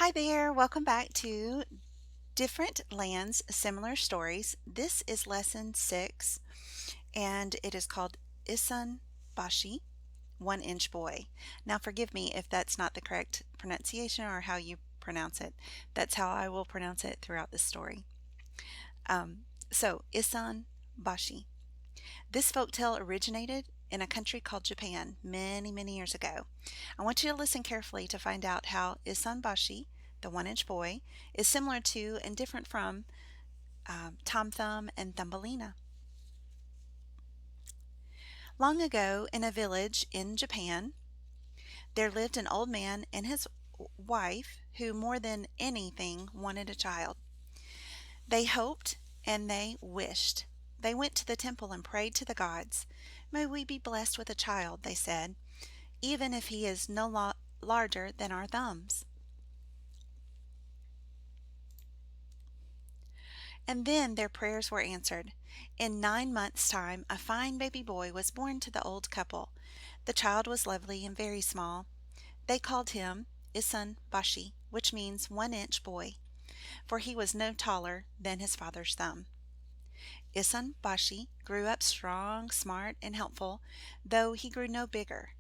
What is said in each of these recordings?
Hi there, welcome back to Different Lands, Similar Stories. This is lesson 6, and it is called Issun Boshi, 1-inch boy. Now, forgive me if that's not the correct pronunciation or how you pronounce it. That's how I will pronounce it throughout this story. Issun Boshi. This folktale originated in a country called Japan many, many years ago. I want you to listen carefully to find out how Issun Boshi, the 1-inch boy, is similar to and different from Tom Thumb and Thumbelina. Long ago, in a village in Japan, there lived an old man and his wife who more than anything wanted a child. They hoped and they wished. They went to the temple and prayed to the gods. May we be blessed with a child, they said, even if he is no larger than our thumbs. And then their prayers were answered. In 9 months' time, a fine baby boy was born to the old couple. The child was lovely and very small. They called him Issun Boshi, which means 1-inch boy, for he was no taller than his father's thumb. Issun Boshi grew up strong, smart, and helpful, though he grew no bigger.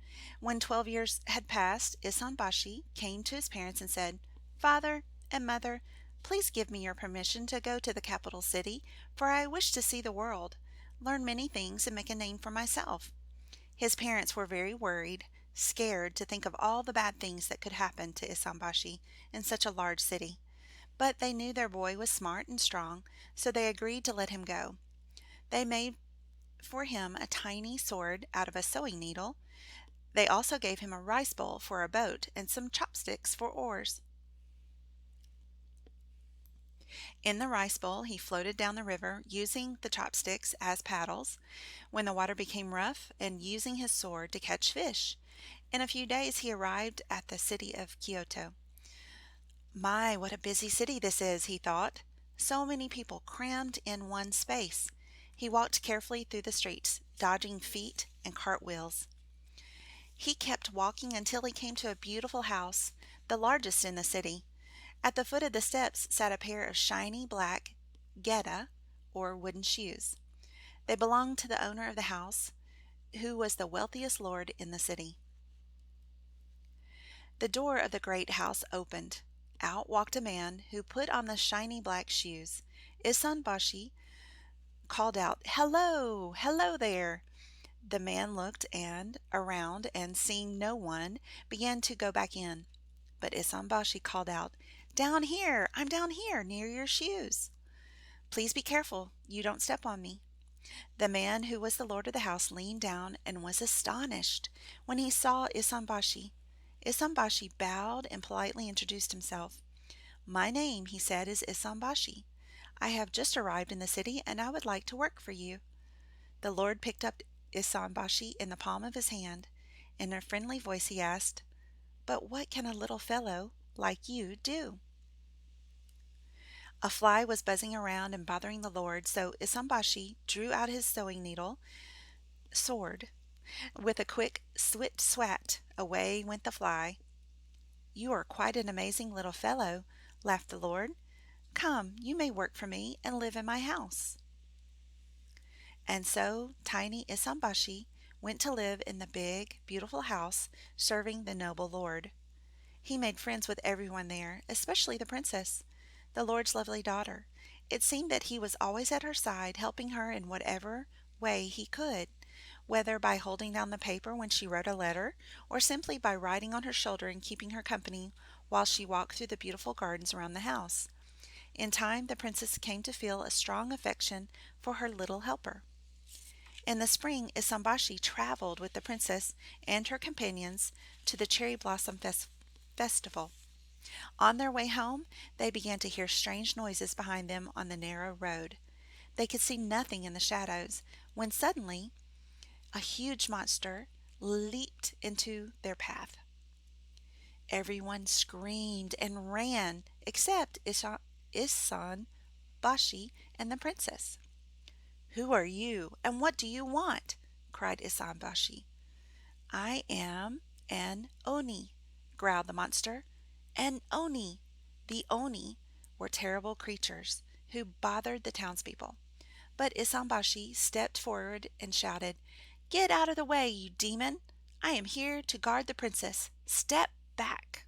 When 12 years had passed, Issun Boshi came to his parents and said, "Father and Mother, please give me your permission to go to the capital city, for I wish to see the world, learn many things, and make a name for myself." His parents were very worried, scared to think of all the bad things that could happen to Issun Boshi in such a large city. But they knew their boy was smart and strong, so they agreed to let him go. They made for him a tiny sword out of a sewing needle. They also gave him a rice bowl for a boat and some chopsticks for oars. In the rice bowl, he floated down the river, using the chopsticks as paddles when the water became rough, and using his sword to catch fish. In a few days, he arrived at the city of Kyoto. My, what a busy city this is, he thought. So many people crammed in one space. He walked carefully through the streets, dodging feet and cartwheels. He kept walking until he came to a beautiful house, the largest in the city. At the foot of the steps sat a pair of shiny black geta, or wooden shoes. They belonged to the owner of the house, who was the wealthiest lord in the city. The door of the great house opened. Out walked a man who put on the shiny black shoes. Issun Boshi called out, "Hello! Hello there!" The man looked around and seeing no one, began to go back in. But Issun Boshi called out, "Down here! I'm down here, near your shoes. Please be careful you don't step on me." The man who was the lord of the house leaned down and was astonished when he saw Issun Boshi. Issun Boshi bowed and politely introduced himself. "My name," he said, "is Issun Boshi. I have just arrived in the city and I would like to work for you." The Lord picked up Issun Boshi in the palm of his hand. In a friendly voice he asked, "But what can a little fellow like you do?" A fly was buzzing around and bothering the Lord, so Issun Boshi drew out his sewing needle sword. With a quick swit swat, away went the fly. "You are quite an amazing little fellow," laughed the Lord. "Come, you may work for me and live in my house." And so tiny Issun Boshi went to live in the big, beautiful house serving the noble Lord. He made friends with everyone there, especially the princess, the Lord's lovely daughter. It seemed that he was always at her side, helping her in whatever way he could, whether by holding down the paper when she wrote a letter, or simply by riding on her shoulder and keeping her company while she walked through the beautiful gardens around the house. In time, the princess came to feel a strong affection for her little helper. In the spring, Issun Boshi traveled with the princess and her companions to the cherry blossom festival. On their way home, they began to hear strange noises behind them on the narrow road. They could see nothing in the shadows, when suddenly a huge monster leaped into their path. Everyone screamed and ran except Issun Boshi and the princess. "Who are you, and what do you want?" cried Issun Boshi. "I am an Oni," growled the monster. "An Oni! The Oni were terrible creatures who bothered the townspeople. But Issun Boshi stepped forward and shouted, "Get out of the way, you demon! I am here to guard the princess. Step back!"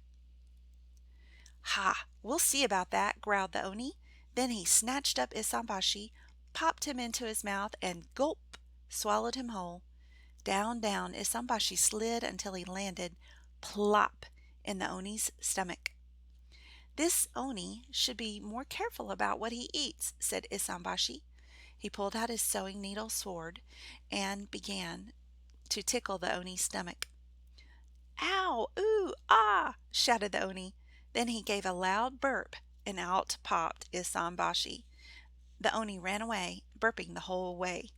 "Ha! We'll see about that," growled the Oni. Then he snatched up Issun Boshi, popped him into his mouth, and gulp! Swallowed him whole. Down, down Issun Boshi slid until he landed plop in the Oni's stomach. "This Oni should be more careful about what he eats," said Issun Boshi. He pulled out his sewing needle sword and began to tickle the Oni's stomach. "Ow! Ooh! Ah!" shouted the Oni. Then he gave a loud burp, and out popped Issun Boshi. The Oni ran away, burping the whole way.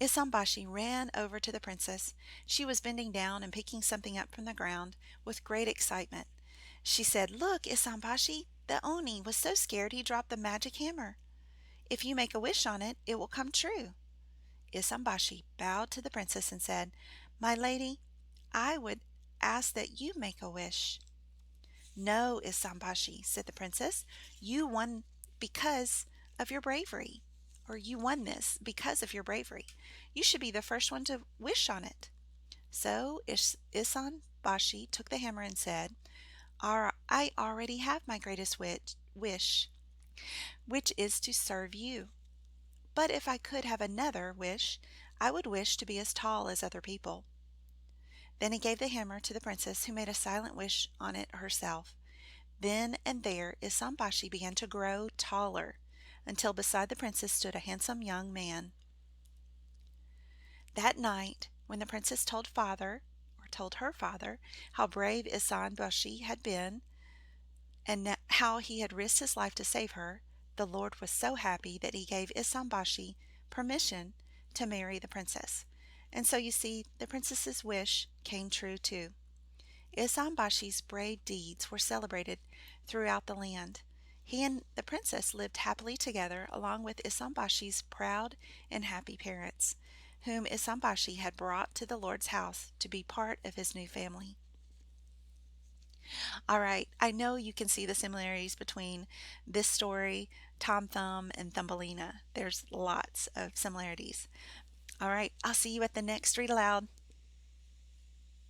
Issun Boshi ran over to the princess. She was bending down and picking something up from the ground with great excitement. She said, "Look, Issun Boshi, the Oni was so scared he dropped the magic hammer. If you make a wish on it, it will come true." Issun Boshi bowed to the princess and said, "My lady, I would ask that you make a wish." "No, Issun Boshi," said the princess. "You won because of your bravery, or you won this because of your bravery. You should be the first one to wish on it." So Issun Boshi took the hammer and said, "I already have my greatest wish, which is to serve you. But if I could have another wish, I would wish to be as tall as other people." Then he gave the hammer to the princess, who made a silent wish on it herself. Then and there Issun Boshi began to grow taller, until beside the princess stood a handsome young man. That night, when the princess told her father, how brave Issun Boshi had been, and how he had risked his life to save her, the Lord was so happy that he gave Issun Boshi permission to marry the princess. And so you see, the princess's wish came true too. Issun Boshi's brave deeds were celebrated throughout the land. He and the princess lived happily together, along with Issun Boshi's proud and happy parents, whom Issun Boshi had brought to the Lord's house to be part of his new family. All right, I know you can see the similarities between this story, Tom Thumb, and Thumbelina. There's lots of similarities. All right, I'll see you at the next Read Aloud.